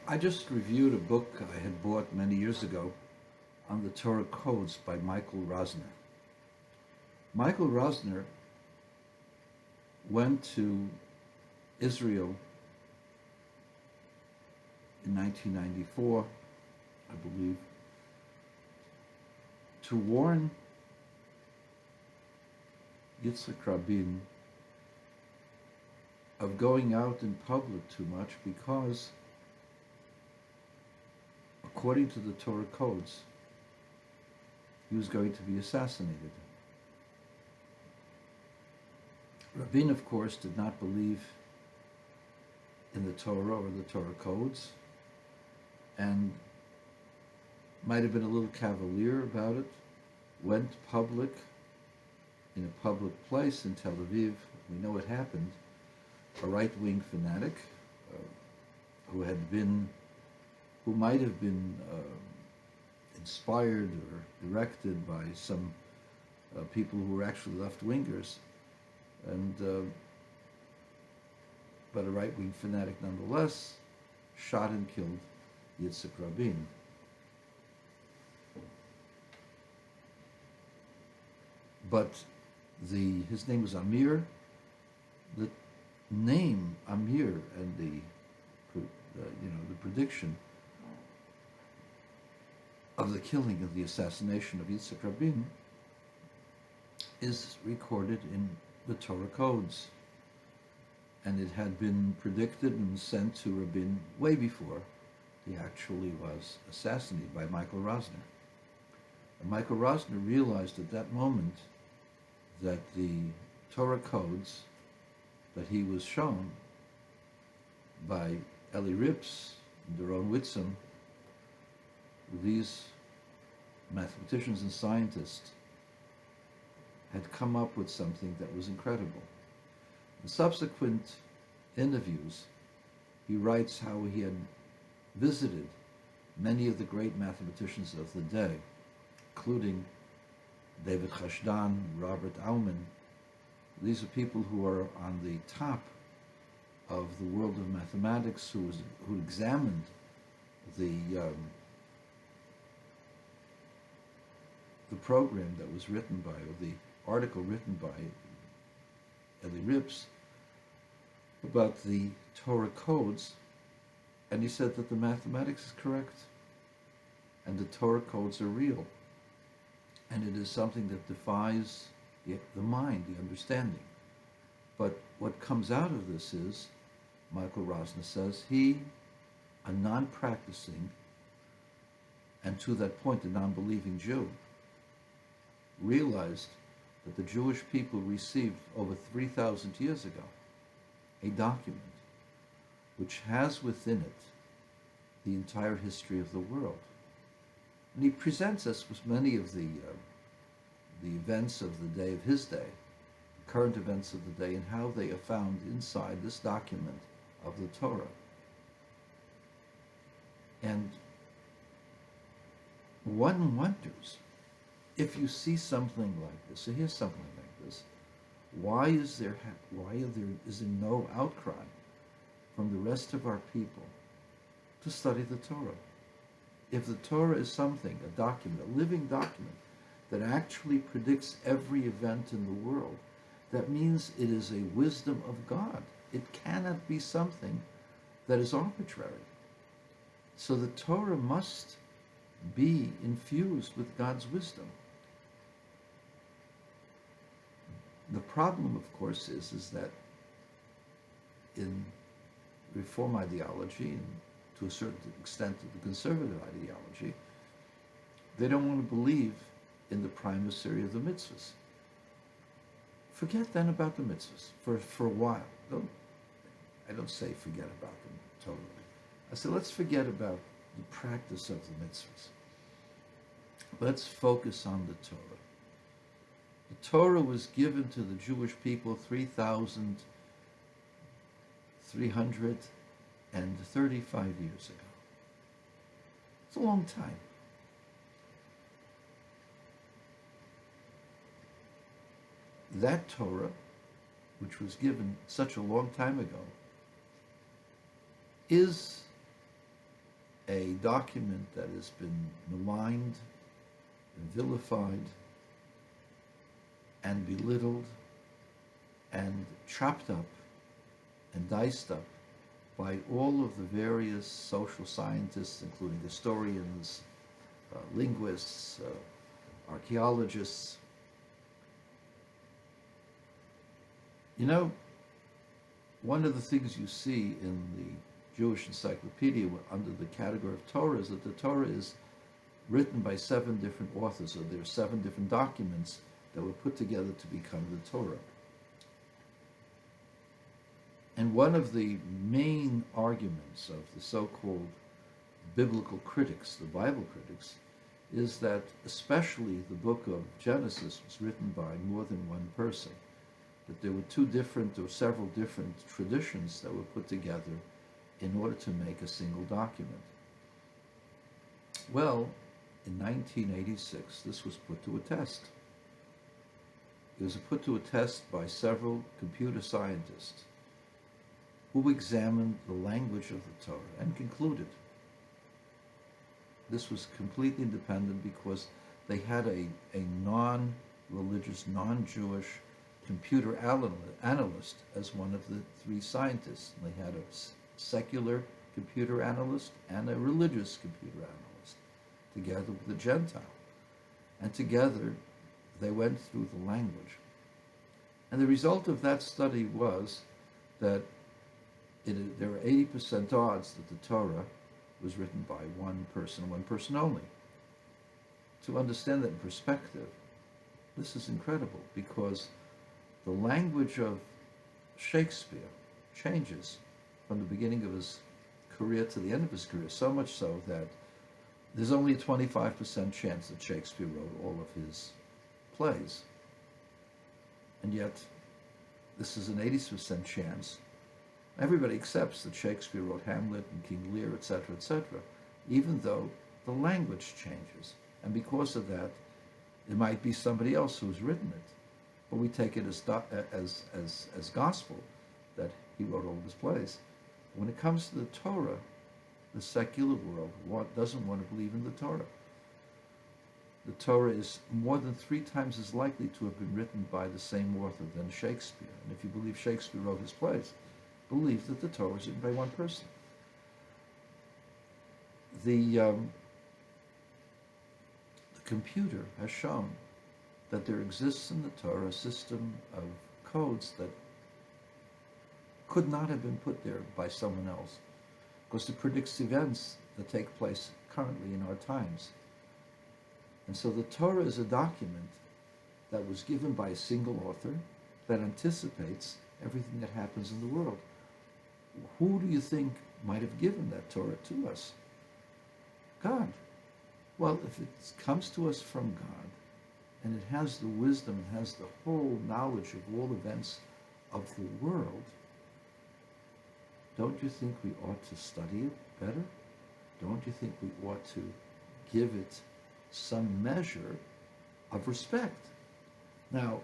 I just reviewed a book I had bought many years ago on the Torah codes by Michael Rosner. Michael Rosner went to Israel in 1994, I believe, to warn Yitzhak Rabin of going out in public too much because, according to the Torah codes, he was going to be assassinated. Rabin, of course, did not believe in the Torah or the Torah codes, and might have been a little cavalier about it, went public in a public place in Tel Aviv. We know it happened. A right-wing fanatic who might have been inspired or directed by some people who were actually left-wingers, and but a right-wing fanatic nonetheless, shot and killed Yitzhak Rabin. But his name was Amir. The name Amir and the prediction of the killing of the assassination of Yitzhak Rabin is recorded in the Torah codes, and it had been predicted and sent to Rabin way before he actually was assassinated by Michael Rosner. And Michael Rosner realized at that moment that the Torah codes that he was shown by Eli Rips and Doron Witzum, these mathematicians and scientists, had come up with something that was incredible. In subsequent interviews, he writes how he had visited many of the great mathematicians of the day, including David Chashdan, Robert Aumann. These are people who are on the top of the world of mathematics, who examined the program that was written by, or the article written by Eli Rips about the Torah codes, and he said that the mathematics is correct and the Torah codes are real, and it is something that defies the mind, the understanding. But what comes out of this is, Michael Rosner says, he, a non-practicing, and to that point a non-believing Jew, realized that the Jewish people received over 3,000 years ago a document which has within it the entire history of the world. And he presents us with many of the events of the day, of his day, the current events of the day, and how they are found inside this document of the Torah. And one wonders, if you see something like this, or hear something like this, why is there no outcry from the rest of our people to study the Torah? If the Torah is something, a document, a living document, that actually predicts every event in the world, that means it is a wisdom of God. It cannot be something that is arbitrary. So the Torah must be infused with God's wisdom. The problem, of course, is that in Reform ideology, and to a certain extent the conservative ideology, they don't want to believe in the primacy of the mitzvahs. Forget then about the mitzvahs for a while. I don't say forget about them totally. I say let's forget about the practice of the mitzvahs. Let's focus on the Torah. The Torah was given to the Jewish people 3,335 years ago. It's a long time. That Torah, which was given such a long time ago, is a document that has been maligned and vilified and belittled and chopped up and diced up by all of the various social scientists, including historians, linguists, archaeologists. You know, one of the things you see in the Jewish Encyclopedia under the category of Torah is that the Torah is written by 7 different authors, so there are 7 different documents that were put together to become the Torah. And one of the main arguments of the so-called biblical critics, the Bible critics, is that especially the book of Genesis was written by more than one person, that there were 2 different or several different traditions that were put together in order to make a single document. Well, in 1986, this was put to a test. It was put to a test by several computer scientists who examined the language of the Torah and concluded. This was completely independent because they had a non-religious, non-Jewish computer analyst as one of the 3 scientists. And they had a secular computer analyst and a religious computer analyst, together with a Gentile. And together they went through the language. And the result of that study was that there are 80% odds that the Torah was written by one person only. To understand that in perspective, this is incredible, because the language of Shakespeare changes from the beginning of his career to the end of his career, so much so that there's only a 25% chance that Shakespeare wrote all of his plays. And yet, this is an 80% chance. Everybody accepts that Shakespeare wrote Hamlet and King Lear, etc., even though the language changes. And because of that, it might be somebody else who's written it. But we take it as gospel that he wrote all of his plays. When it comes to the Torah, the secular world doesn't want to believe in the Torah. The Torah is more than 3 times as likely to have been written by the same author than Shakespeare. And if you believe Shakespeare wrote his plays, believe that the Torah was written by one person. The computer has shown that there exists in the Torah a system of codes that could not have been put there by someone else, because it predicts events that take place currently in our times. And so the Torah is a document that was given by a single author that anticipates everything that happens in the world. Who do you think might have given that Torah to us? God. Well, if it comes to us from God, and it has the wisdom, it has the whole knowledge of all events of the world, don't you think we ought to study it better? Don't you think we ought to give it some measure of respect? Now,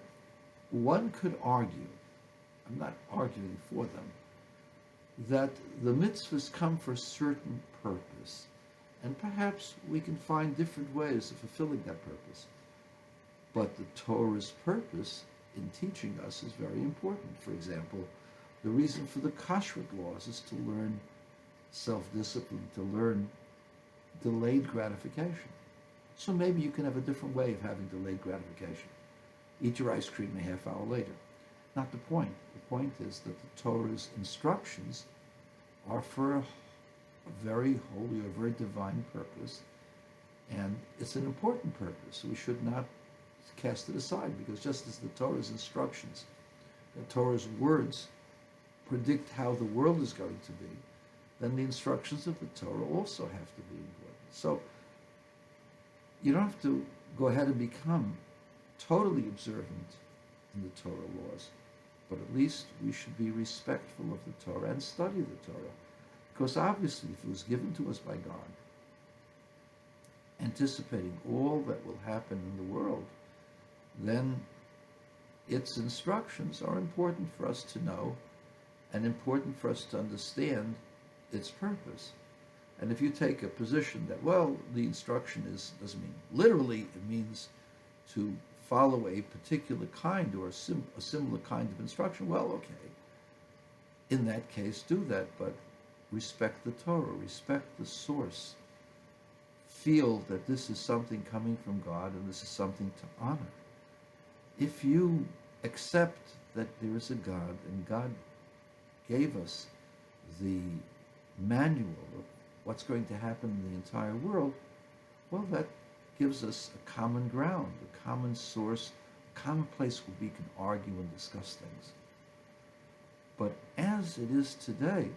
one could argue, I'm not arguing for them, that the mitzvahs come for a certain purpose, and perhaps we can find different ways of fulfilling that purpose. But the Torah's purpose in teaching us is very important. For example, the reason for the kashrut laws is to learn self-discipline, to learn delayed gratification. So maybe you can have a different way of having delayed gratification. Eat your ice cream a half hour later. Not the point. The point is that the Torah's instructions are for a very holy or very divine purpose, and it's an important purpose. We should not cast it aside, because just as the Torah's instructions, the Torah's words predict how the world is going to be, then the instructions of the Torah also have to be important. So you don't have to go ahead and become totally observant in the Torah laws, but at least we should be respectful of the Torah and study the Torah. Because obviously, if it was given to us by God, anticipating all that will happen in the world, then its instructions are important for us to know and important for us to understand its purpose. And if you take a position that, well, the instruction doesn't mean literally, it means to follow a particular kind or a similar kind of instruction, well, okay. In that case, do that, but respect the Torah, respect the source. Feel that this is something coming from God and this is something to honor. If you accept that there is a God and God gave us the manual of what's going to happen in the entire world, well, that gives us a common ground, a common source, a common place where we can argue and discuss things. But as it is today,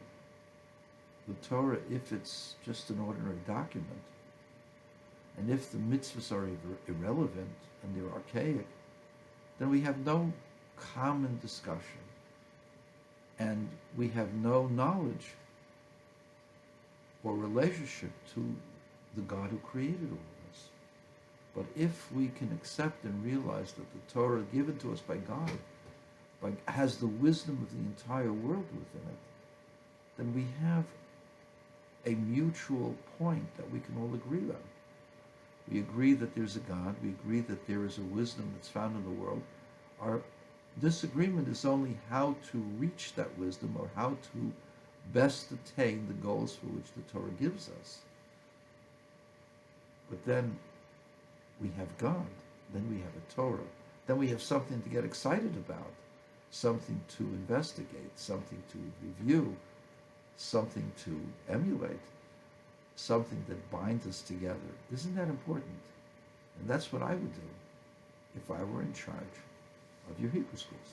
the Torah, if it's just an ordinary document, and if the mitzvahs are irrelevant and they're archaic, then we have no common discussion, and we have no knowledge or relationship to the God who created all of us. But if we can accept and realize that the Torah given to us by God has the wisdom of the entire world within it, then we have a mutual point that we can all agree on. We agree that there's a God. We agree that there is a wisdom that's found in the world. Our disagreement is only how to reach that wisdom or how to best attain the goals for which the Torah gives us. But then we have God. Then we have a Torah. Then we have something to get excited about, something to investigate, something to review, something to emulate, something that binds us together. Isn't that important? And that's what I would do if I were in charge of your Hebrew schools.